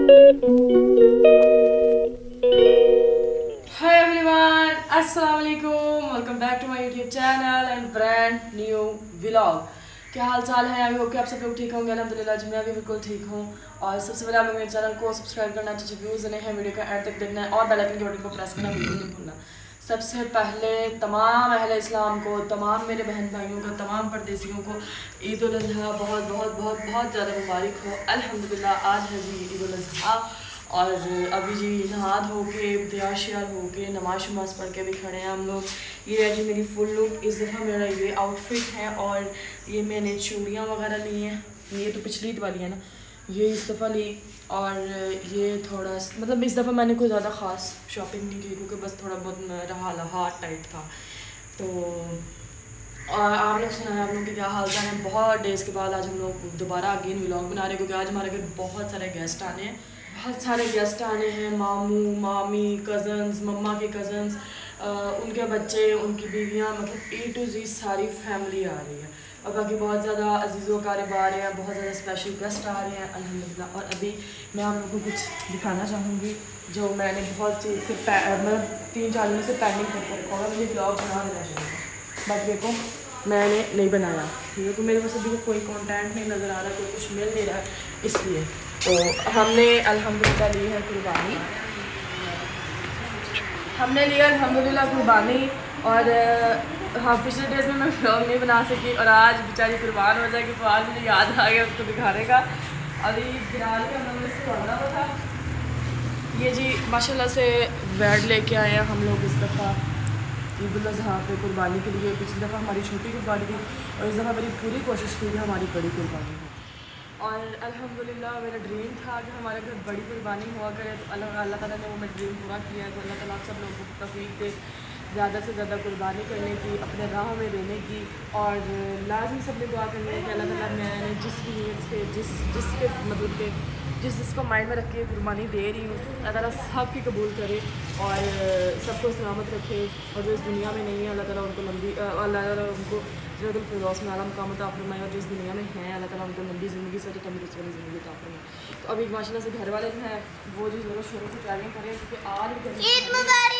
Hi everyone, Assalamualaikum. Welcome back to my YouTube channel and brand new vlog. क्या हाल चाल है? I hope कि आप सब लोग ठीक होंगे। अल्हम्दुलिल्लाह जी मैं भी बिल्कुल ठीक हूँ। और सबसे पहले आप लोग मेरे चैनल को सब्सक्राइब करना, अच्छे व्यूज़ देने हैं, वीडियो का एंड तक देखना है और बेल आइकन के बटन को प्रेस करना बिल्कुल नहीं भूलना। सबसे पहले तमाम अहले इस्लाम को, तमाम मेरे बहन भाइयों को, तमाम परदेसियों को ईद उल अज़हा बहुत बहुत बहुत बहुत ज़्यादा मुबारक हो। अल्हम्दुलिल्लाह आज है जी ईद उल अज़हा और अभी जी नहा धो के तैयार श्यार हो के नमाज शमाज पढ़ के भी खड़े हैं हम लोग। ये है जी मेरी फुल लुक। इस दफ़ा मेरा ये आउटफिट है और ये मैंने चूड़ियाँ वगैरह ली हैं। ये तो पिछली ईद वाली है ना, ये इस दफ़ा ली। और ये थोड़ा मतलब इस दफ़ा मैंने कोई ज़्यादा ख़ास शॉपिंग नहीं की क्योंकि बस थोड़ा बहुत रहा हाथ टाइट था। तो और आप लोग सुना है आप लोग के क्या हाल चाल है। बहुत डेज़ के बाद आज हम लोग दोबारा अगेन व्लॉग बना रहे हैं क्योंकि आज हमारे घर बहुत सारे गेस्ट आने हैं। बहुत सारे गेस्ट आने हैं, मामू मामी कज़न्स, मम्मा के कज़न्स, उनके बच्चे, उनकी बीवियाँ, मतलब A to Z सारी फैमिली आ रही है। और बाकी बहुत ज़्यादा अजीज़ व क़रीब आ रहे हैं, बहुत ज़्यादा स्पेशल गेस्ट आ रहे हैं अल्हम्दुलिल्लाह। और अभी मैं आप लोगों को कुछ दिखाना चाहूँगी जो मैंने बहुत चीज़ से मतलब 3-4 दिनों से पेंडिंग करके रखा होगा। मुझे ब्लॉग बना देना चाहिए बट देखो मैंने नहीं बनाया क्योंकि मेरे पास अभी कोई कंटेंट नहीं नज़र आ रहा, कोई कुछ मिल नहीं रहा है, इसलिए तो हमने अल्हम्दुलिल्लाह ली है कुर्बानी। हमने लिया अल्हम्दुलिल्लाह कुर्बानी। और हाँ पिछले डेज़ में मैं व्लॉग नहीं बना सकी और आज बेचारी कुर्बान हो जाएगी तो आज मुझे याद आ गया उसको दिखाने का। अभी गिराल का हमने से खोलना हुआ था। ये जी माशाल्लाह से बेड लेके आए हैं हम लोग इस दफ़ा ईद उल अज़हा पे कुर्बानी के लिए। पिछली दफ़ा हमारी छोटी कुर्बानी थी और इस दफ़ा मेरी पूरी कोशिश थी कि हमारी बड़ी कुर्बानी हो। और अल्हम्दुलिल्लाह मेरा ड्रीम था कि हमारे घर बड़ी कुर्बानी हुआ करे तो अल्लाह ताला ने वो मेरा ड्रीम पूरा किया है। तो अल्लाह ताला आप सब लोगों को तौफीक दे ज़्यादा से ज़्यादा कुर्बानी करने की, अपने राह में देने की। और लाजमी सब ने दुआ करनी है कि अल्लाह ताला मैंने जिस भी नीयत से जिसके मतलब के जिसको माइंड में रख के कुर्बानी दे रही हूँ अल्लाह ताला सब की कबूल करे और सबको सलामत रखे। और जो इस दुनिया में नहीं है अल्लाह ताला उनको लंबी अल्लाह ताला उनको जन्नतुल फिरदौस में आला मकाम अता फरमाए। और जो इस दुनिया में है अल्लाह ताला उनको लंबी ज़िंदगी से तंदुरुस्त वाली ज़िंदगी अता फरमाए। तो अभी माशाल्लाह से घर वाले जो हैं वो जो ज़रूर शुरू से तैयारियाँ करें क्योंकि आज ईद मुबारक।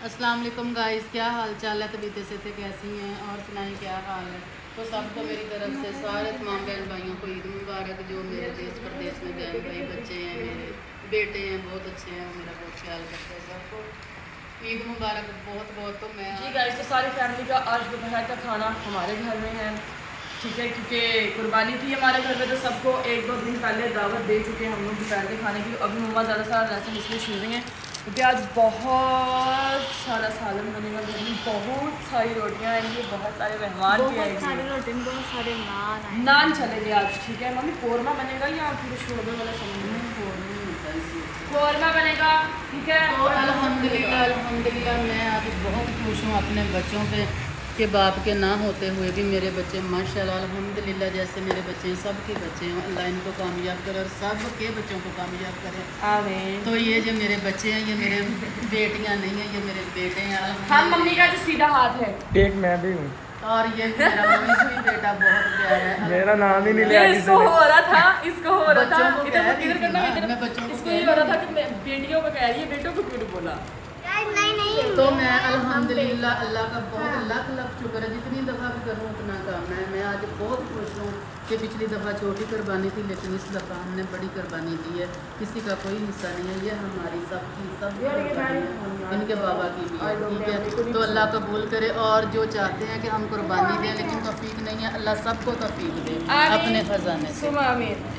अस्सलाम वालेकुम गाइस, क्या हाल चाल है? तबीयत से कैसी हैं और सुनाएं क्या हाल है? तो सबको मेरी तरफ से सारे तमाम बहन भाइयों को ईद मुबारक। जो मेरे देश प्रदेश में बहन भाई बच्चे हैं, मेरे बेटे हैं, बहुत अच्छे हैं, मेरा बहुत ख्याल करते हैं। सबको ईद मुबारक बहुत बहुत। तो मैं जी गाइस तो सारी फैमिली का आज दोपहर का खाना हमारे घर में है, ठीक है, क्योंकि कुर्बानी थी हमारे घर में तो सबको 1-2 दिन पहले दावत दे चुके हैं हम लोग दोपहर के खाने की। अभी मम्मा ज़्यादा सारा राशन इसलिए छीन रही हैं क्योंकि आज बहुत सारा सालन बनेगा, घर में बहुत सारी रोटियाँ आएंगी, बहुत सारे मेहमान भी आएंगे, बहुत सारे नान चलेंगे आज, ठीक है मम्मी। कौरमा बनेगा या फिर शोरबे वाला चलेंगे? कौरमा बनेगा, ठीक है। तो अल्हम्दुलिल्लाह मैं आज बहुत खुश हूँ अपने बच्चों के बाप के ना होते हुए भी मेरे बच्चे माशाल्लाह अल्हम्दुलिल्लाह जैसे मेरे बच्चे हैं सबके बच्चे हैं, अल्लाह इनको कामयाब करे और सब के बच्चों को कामयाब करे आमीन। तो ये जो मेरे बच्चे हैं ये मेरे बेटियां नहीं है, ये मेरे बेटे हैं। हम मम्मी का जो सीधा हाथ है, एक मैं भी हूँ और ये मेरा भी बेटा बहुत प्यारा है। मेरा नाम ही नहीं लिया इसको हो रहा था, इसको हो रहा था इधर करना इसको ये हो रहा था कि बेटियों को कह रही है, बेटों को क्यों बोला? तो मैं अल्हम्दुलिल्लाह अल्लाह का बहुत लाख लाख शुक्र है, जितनी दफ़ा भी करूँ उतना कम है। मैं आज बहुत खुश हूँ कि पिछली दफ़ा छोटी कुर्बानी थी लेकिन इस दफ़ा हमने बड़ी कुर्बानी दी है। किसी का कोई हिस्सा नहीं है, ये हमारी सबकी सब इनके बाबा की भी है, ठीक है। तो अल्लाह कबूल करे और जो चाहते हैं कि हम कुर्बानी दें लेकिन तौफीक नहीं है, अल्लाह सबको तौफीक दे अपने ख़जाने से,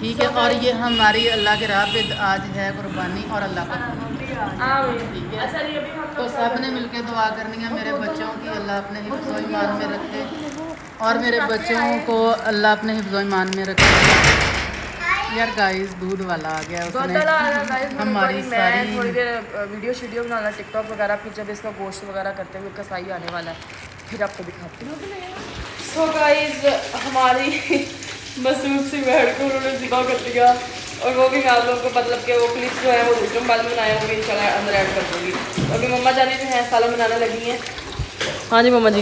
ठीक है। और ये हमारी अल्लाह के राह पे आज है कुर्बानी और अल्लाह का ठीक है। तो सब ने मिलकर दुआ करनी है मेरे बच्चों की, अल्लाह अपने हिफ्ज़ो ईमान में रखे और मेरे बच्चों को अल्लाह अपने हिफ्ज़ो ईमान में रखे। यार गाइस दूध वाला आ गया, उसने हमारी सारी थोड़ी देर वीडियो बनाना टिकटॉक वगैरह, फिर जब इसका गोश्त वगैरह करते हुए कसाई आने वाला है फिर आपको दिखाती हूँ। सो गाइस हमारी मसूद सी भेड़ को उन्होंने ज़िबा कर दिया और वो भी मैं आप लोगों को मतलब कि वो क्लिप जो है वो दूसरे मोबाइल में बनाया होगी, इंशाल्लाह अंदर ऐड कर दूँगी। अभी मम्मा जाने जो है सालन बनाने लगी हैं। हाँ जी मम्मा जी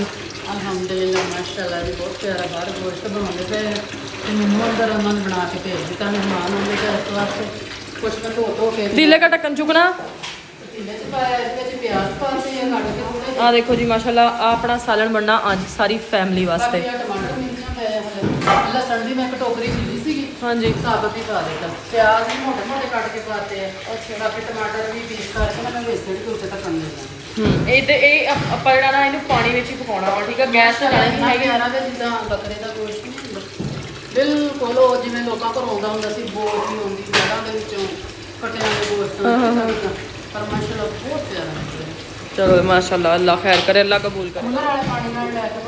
अल्हम्दुलिल्लाह माशाल्लाह जी बहुत प्यारा बाहर गोश्त बनाने पे मम्मा उधर उन्होंने बना के भेज दिता मेहमान होंगे तो इस वास्ते कुछ मैं धो के पतीले का ढक्कन चुकना। पतीले च पाया इसके प्याज पाते हैं काट के थोड़े आ देखो जी माशाल्लाह अपना सालन बनना आज सारी फैमिली वास्ते। टमाटर मिर्चियां पाया लहसुन भी मैं एक टोकरी ली सी हाँ जी साबत ही पा देता प्याज भी मोटे मोटे काट के पाते हैं अच्छा बाकी टमाटर भी पीस करके मैं बेसन के उत्ते तक कर लेना ਆਪਾਂ ਜਿਹੜਾ ਨਾ ਇਹਨੂੰ ਪਾਣੀ ਵਿੱਚ ਹੀ ਪਕਾਉਣਾ ਵਾ ਠੀਕ ਆ ਗੈਸ ਤੇ ਲਾਣੀ ਨਹੀਂ ਹੈਗੀ। ਇਹਨਾਂ ਦੇ ਜਿੱਦਾਂ ਬੱਕਰੇ ਦਾ ਗੋਸ਼ਤ ਨਹੀਂ ਹੁੰਦਾ ਬਿਲਕੁਲ ਉਹ ਜਿਵੇਂ ਲੋਕਾਂ ਘਰੋਂ ਆਉਂਦਾ ਹੁੰਦਾ ਸੀ ਬੋਝ ਹੀ ਹੁੰਦੀ ਜੜਾਂ ਦੇ ਵਿੱਚੋਂ ਕਟਿਆਂ ਦੇ ਗੋਸ਼ਤ ਪਰ ਮਾਸ਼ਾਅੱਲਾ ਬਹੁਤ ਪਿਆਰਾ ਹੈ। चलो माशाल्लाह अल्लाह खैर करे अल्लाह कबूल करे। मुंह वाले पानी ਨਾਲ ਲੈ ਕੇ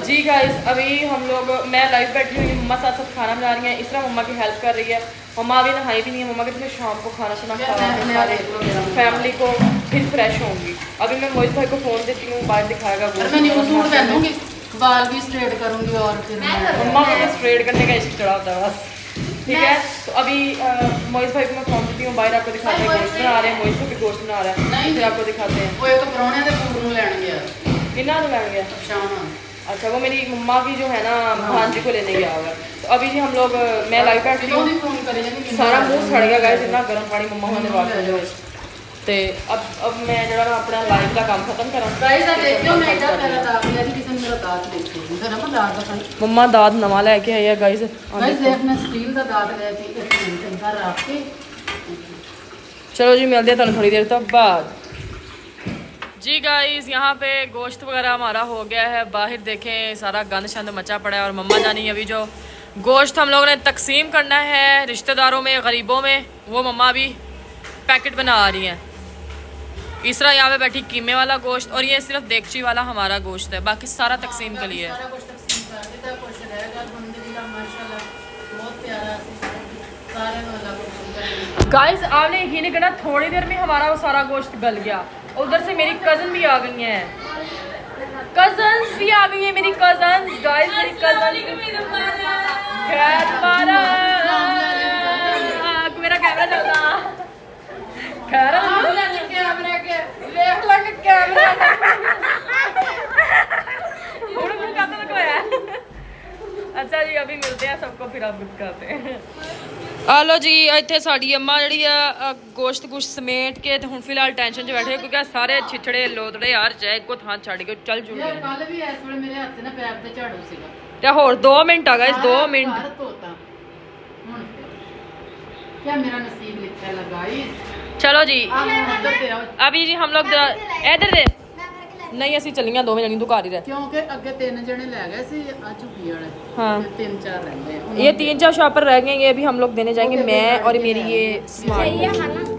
जी गाइस अभी हम लोग मैं लाइव बैठी हुई हूँ मम्मा साथ साथ खाना बना रही हैं। इस तरह मम्मा की हेल्प कर रही है। मम्मा अभी नहाई भी नहीं है। मम्मा कहते हैं शाम को खाना शाना खा फैमिली को फिर फ्रेश होंगी। अभी मैं मोहित भाई को फ़ोन देती हूँ बाहर दिखाएगा वो मैं न्यू सूट पहनूंगी बाल भी स्ट्रेट करूंगी और फिर मम्मा को स्ट्रेट करने का इश्क चढ़ा होता है बस ठीक है। तो अभी मोहित भाई को मैं फ़ोन देती हूँ बाहर आपको दिखाते हैं गोश्त बना रहे हैं। मोहित को भी गोश्त बना रहा है नहीं फिर आपको दिखाते हैं। वो एक परौने दे पूर ਨੂੰ ਲੈਣ ਗਿਆ किन्ना तो लैन गया शाम अच्छा वो मेरी मम्मा की जो है ना भांजी को लेने गया होगा। तो अभी जी हम लोग मैं लाइव बैठ रही हूँ फोन करे जानी सारा मुंह सड़ गया गाइस इतना गर्म पानी मम्मा ने वाटर जो ते अब मैं जरा ना अपना लाइव का काम खत्म करा। गाइस आ देखियो मैं इधर पहला दाग लिया थी किसी ने मेरा दाग देखियो इधर हम दाग का मम्मा दाद नवा लेके आई है गाइस। गाइस देख मैं स्टील का दाग लिया थी एक मिनट इधर रख के चलो जी मिलते हैं तुम थोड़ी देर तक बाद। जी गाइस यहाँ पे गोश्त वगैरह हमारा हो गया है। बाहर देखें सारा गंद शंद मचा पड़ा है और मम्मा जानी अभी जो गोश्त हम लोगों ने तकसीम करना है रिश्तेदारों में गरीबों में वो मम्मा अभी पैकेट बना रही हैं। इस तरह यहाँ पे बैठी कीमे वाला गोश्त और ये सिर्फ देगची वाला हमारा गोश्त है बाकी सारा तकसीम के लिए सारा कुछ तकसीम कर देता कुछ रहेगा अल्हम्दुलिल्लाह माशाल्लाह बहुत प्यारा सारे वाला को गाइस आपने यकीन नहीं करना थोड़ी देर में हमारा वो सारा गोश्त गल गया। उधर से मेरी कज़न भी आ गई हैं। कज़न्स भी आ गई हैं मेरी कज़न्स गाइस मेरी कज़न मेरा कैमरा चलता खैर कैमरे के देख लग कैमरा अच्छा जी अभी मिलते हैं सबको फिर आप दिखाते हैं। आलो जी इतने साड़ी अम्मा जी गोश्त गुश्त समेट के हुण फिलहाल टेंशन च बैठे क्योंकि सारे छिछड़े लोतड़े यार चाहे को थां छड़ के चल चुके हैं। कल भी इस वेले मेरे हाथ ना पैर ते झाड़ू सीगा ते होर 2 मिनट आ गए 2 मिनट क्या मेरा नसीब लिखा है गाइस। चलो जी उधर ते आओ अभी जी हम लोग इधर दे नहीं ਅਸੀਂ ਚੱਲੀਆਂ ਦੋਵੇਂ ਜਣੀ ਤੂੰ ਘਰ ਹੀ ਰਹਿ क्योंकि ਅੱਗੇ 3 जने ले गए सी आ चुकी वाले हाँ 3-4 रह गए ये 3-4 शॉपर रह गए ये अभी हम लोग देने जाएंगे मैं और मेरी ये स्मार्ट